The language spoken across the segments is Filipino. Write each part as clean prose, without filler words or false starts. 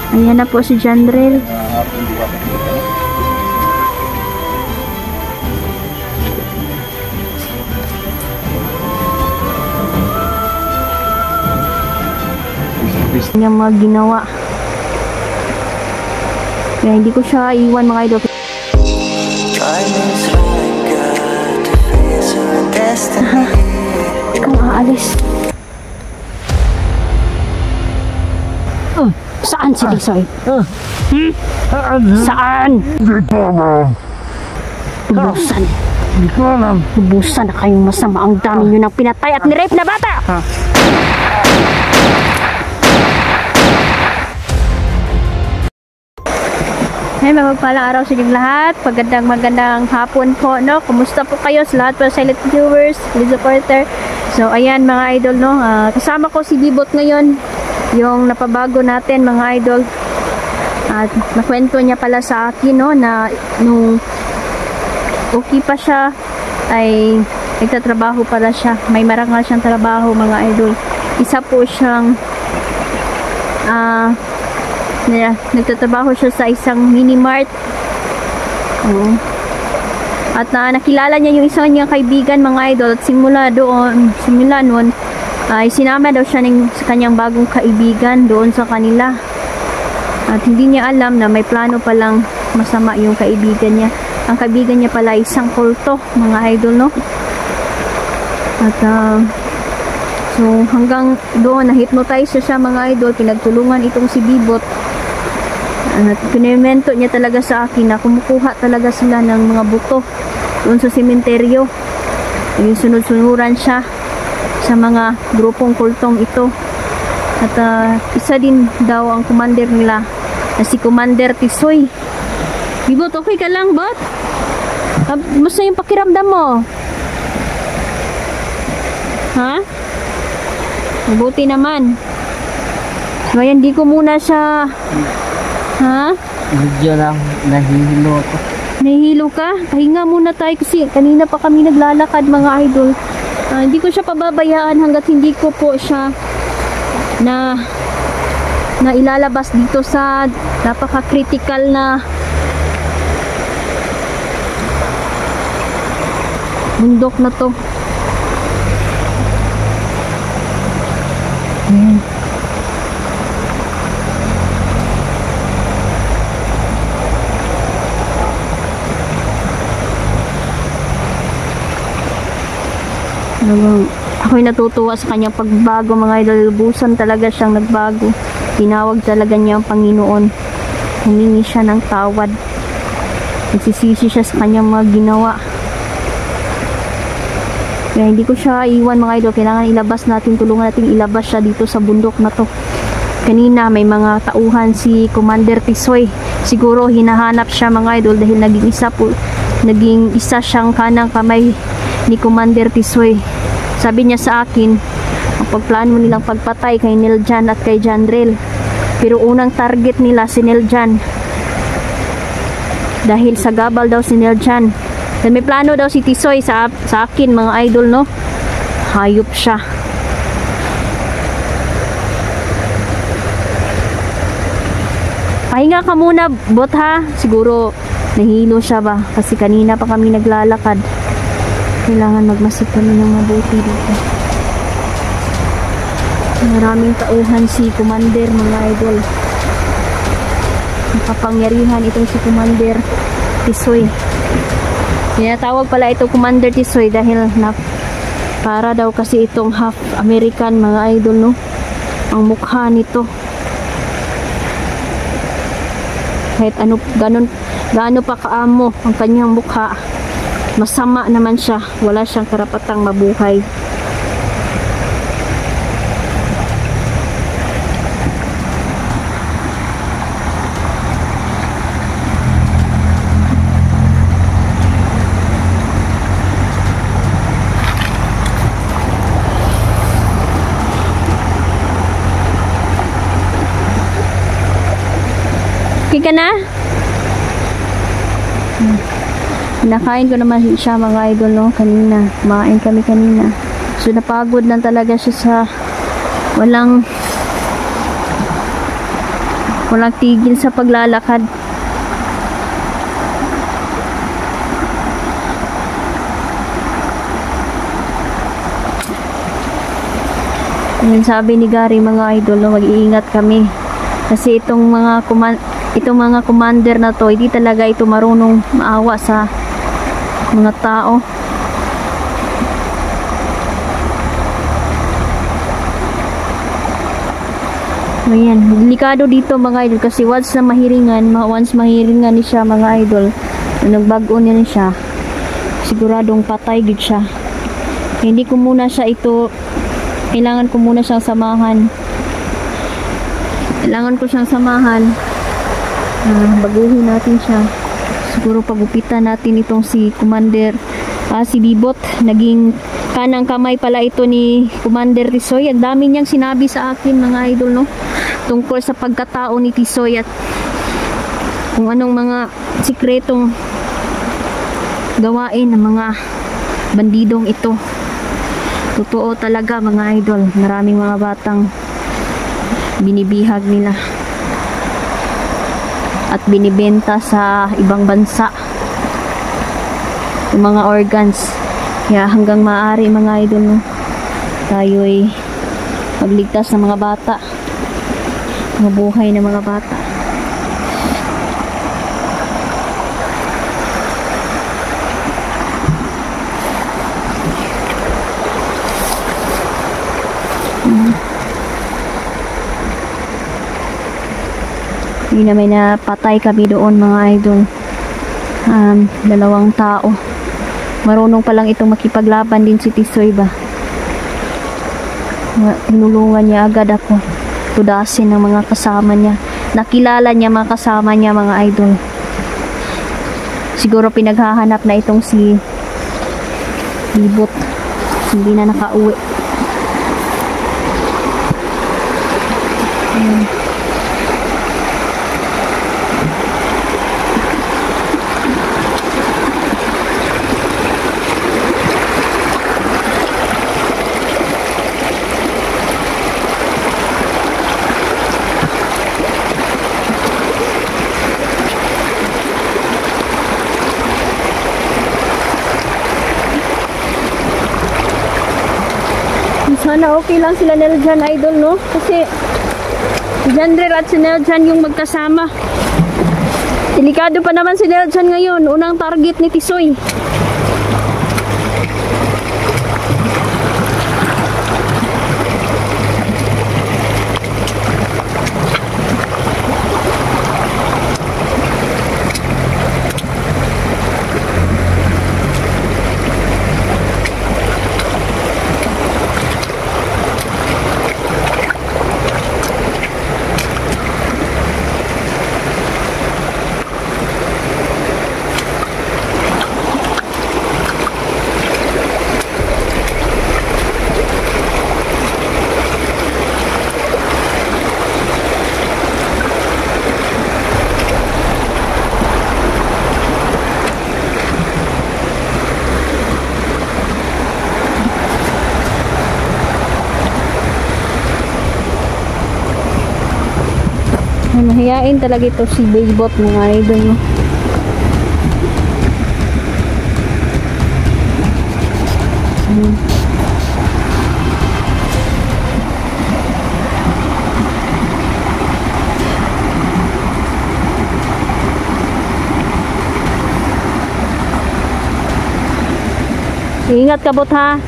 Ayan na po si Jandrel. Yung mga ginawa. Kaya hindi ko siya iwan mga idol. Ikaw aalis. Saan si Tisoy? Saan? Ubusan. Ubusan na kayong masama. Ang dami nyo nang pinatay at nirape na bata! Hey, magpalang araw sa inyong lahat. Magandang hapon po, no? Kumusta po kayo sa lahat po silent viewers, please supporter. So, ayan mga idol, no? Kasama ko si Bibot ngayon, yung napabago natin mga idol. At nakwento niya pala sa akin, no, na nung okay pa siya, ay nagtatrabaho pala siya. May marangal siyang trabaho mga idol. Isa po siyang nagtatrabaho siya sa isang mini-mart. At nakilala niya yung isang niyang kaibigan mga idol. At simula noon ay sinama daw siya sa kanyang bagong kaibigan doon sa kanila. At hindi niya alam na may plano palang masama yung kaibigan niya. Ang kaibigan niya pala isang kulto mga idol, no? At so hanggang doon na-hypnotize siya mga idol. Pinagtulungan itong si Bibot. At pinimento niya talaga sa akin na kumukuha talaga sila ng mga buto doon sa sementeryo. Yung sunod-sunuran siya sa mga grupong kultong ito. At isa din daw ang commander nila na si Commander Tisoy. Bibot, okay ka lang, bot? Musta yung pakiramdam mo? Ha? Mabuti naman. So, ayan, di ko muna siya... Ha? Medyo lang nahihilo ako. Nahihilo ka? Pahinga muna tayo kasi kanina pa kami naglalakad mga idol. Hindi ko siya pababayaan hanggat hindi ko po siya na ilalabas dito sa napaka-critical na bundok na to. Ayan. Ako'y natutuwa sa kanyang pagbago mga idol. Lubusan talaga siyang nagbago. Tinawag talaga niya ang Panginoon. Humingi siya ng tawad. Nagsisisi siya sa kanyang mga ginawa. Kaya hindi ko siya iwan mga idol. Kailangan ilabas natin, tulungan natin ilabas siya dito sa bundok na to. Kanina may mga tauhan si Commander Tisoy. Siguro hinahanap siya mga idol dahil naging isa siyang kanang kamay ni Commander Tisoy. Sabi niya sa akin, ang pagplano nilang pagpatay kay Niljan at kay Jandrel. Pero unang target nila si Niljan. Dahil sa gabal daw si Niljan. Dan may plano daw si Tisoy sa akin mga idol, no? Hayop siya. Pahinga ka muna, bot ha? Siguro nahilo siya ba? Kasi kanina pa kami naglalakad. Kailangan magmasid kami ng mabuti dito. Maraming tauhan si Commander mga idol. Nakapangyarihan itong si Commander Tisoy. Tinatawag pala ito Commander Tisoy dahil para daw kasi itong half American mga idol, no? Ang mukha nito. Kahit gaano pa kaamo ang kanyang mukha, masama naman siya. Wala siyang karapatang mabuhay. Okay ka na? Nakain ko naman siya mga idol, no? Kanina. Kumain kami kanina. So napagod lang talaga siya sa walang Walang tigil sa paglalakad. Ngayon sabi ni Gary mga idol, no, mag-iingat kami. Kasi itong mga commander na to, hindi talaga ito marunong maawa sa mga tao. Ayan, delikado dito mga idol kasi once mahiringan ni siya mga idol, nagbago niya siya, siguradong patay gid siya. Hindi ko muna siya kailangan ko muna siyang samahan. Baguhin natin siya. Siguro pagupitan natin itong si Commander, si Bibot. Naging kanang kamay pala ito ni Commander Tisoy. Ang dami niyang sinabi sa akin mga idol, no, tungkol sa pagkatao ni Tisoy at kung anong mga sikretong gawain ng mga bandidong ito. Totoo talaga mga idol, maraming mga batang binibihag nila at binibenta sa ibang bansa yung mga organs. Kaya hanggang maaari mga idol, no, tayo'y magligtas ng mga bata, mga buhay ng mga bata. Hindi na may napatay kami doon mga idol. 2 tao. Marunong palang itong makipaglaban din si Tisoy ba. Tinulungan niya agad ako. Tudasin ng mga kasama niya. Nakilala niya mga kasama niya mga idol. Siguro pinaghahanap na itong si Bibot. Hindi na nakauwi. Sana okay lang sila Neljan idol, no? Kasi si Jandrel at si Neljan yung magkasama. Delikado pa naman si Neljan ngayon. Unang target ni Tisoy. Mahihain talaga ito si Bibot mga idol, no? Ingat ka bot ha.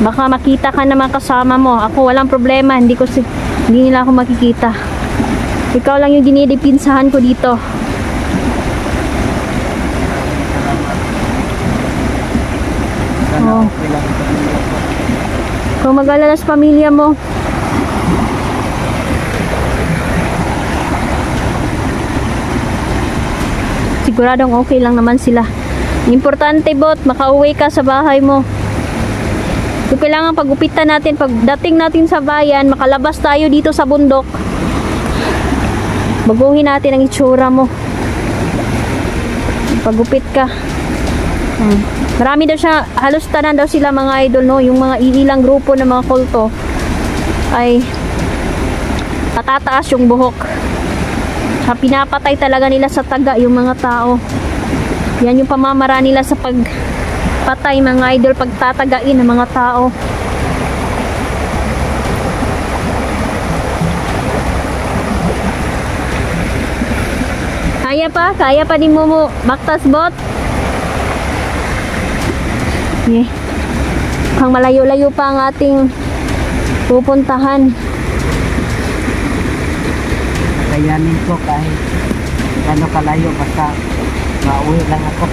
Baka makita ka naman kasama mo. Ako walang problema. Hindi nila ako makikita. Ikaw lang yung dinidipinsahan ko dito. Oh. Kung mag-alala sa pamilya mo. Siguradong okay lang naman sila. Importante bot, makauwi ka sa bahay mo. Kung kailangan pagupitan natin, pagdating natin sa bayan, makalabas tayo dito sa bundok. Baguhin natin ang itsura mo. Pagupit ka. Marami daw siya, halos tanan daw sila mga idol, no? Yung mga ilang grupo ng mga kulto ay patataas yung buhok. Pinapatay talaga nila sa taga yung mga tao. Yan yung pamamaraan nila sa pagpatay mga idol, pagtatagain ng mga tao. Kaya pa din mo baktas bot. Yeah. Pang malayo-layo pa ang ating pupuntahan. Kayanin ko kahit ano kalayo, basta mauwi lang ako.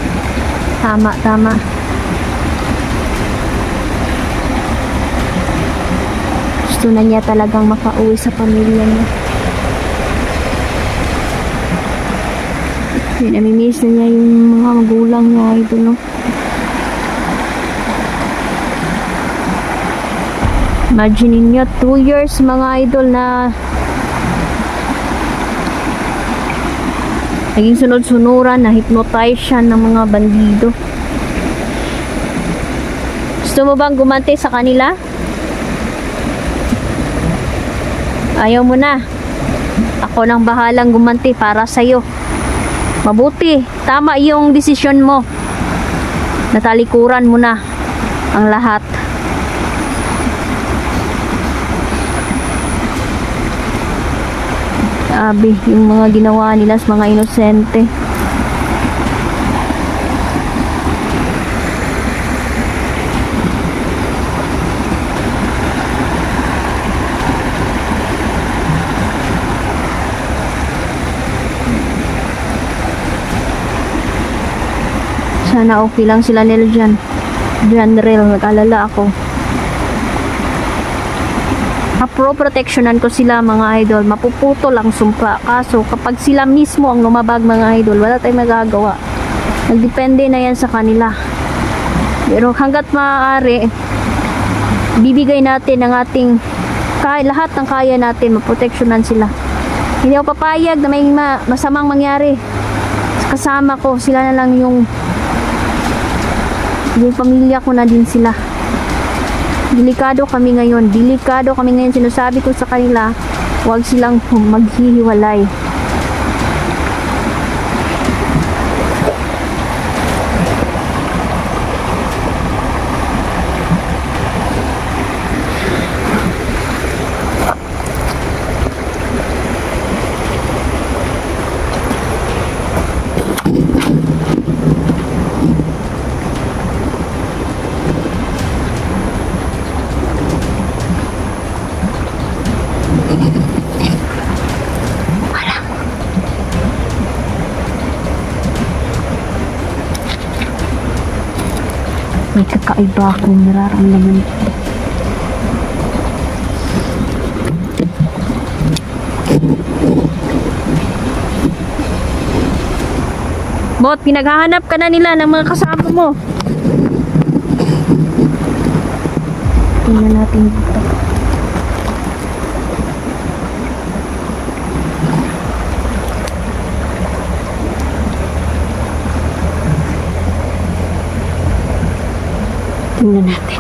Tama. Gusto na niya talagang makauwi sa pamilya niya. Namimiss na niya yung mga magulang niya ito, no? Imagine niyo 2 years mga idol na naging sunod-sunuran, na hypnotize siya ng mga bandido. Gusto mo bang gumanti sa kanila? Ayaw mo na. Ako nang bahalang gumanti para sa'yo. Mabuti, tama yung desisyon mo. Natalikuran mo na ang lahat. Grabe, yung mga ginawa nila sa mga inosente. Sana okay lang sila nila dyan. General, nag-alala ako. Pro-protectionan ko sila mga idol. Mapuputol ang sumpa. Kaso kapag sila mismo ang lumabag mga idol, wala tayong magagawa. Nagdepende na yan sa kanila. Pero hanggat maaari, bibigay natin ang ating lahat ng kaya natin. Maproteksyonan sila. Hindi ako papayag na may masamang mangyari. Kasama ko, sila na lang yung pamilya ko na din sila. Delikado kami ngayon. Sinasabi ko sa kanila, huwag silang maghihiwalay. May kakaiba akong nararamdaman dito. Bot, pinaghahanap ka na nila ng mga kasama mo. Tingnan natin dito. Tingnan natin.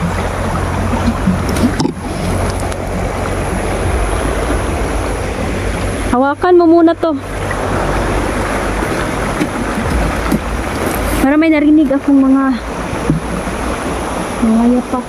Hawakan mo muna to. Para may narinig akong mga yapak.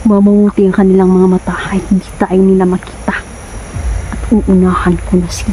Mamamuti ang kanilang mga mata kahit hindi tayo nila makita. At uunahan ko na sila.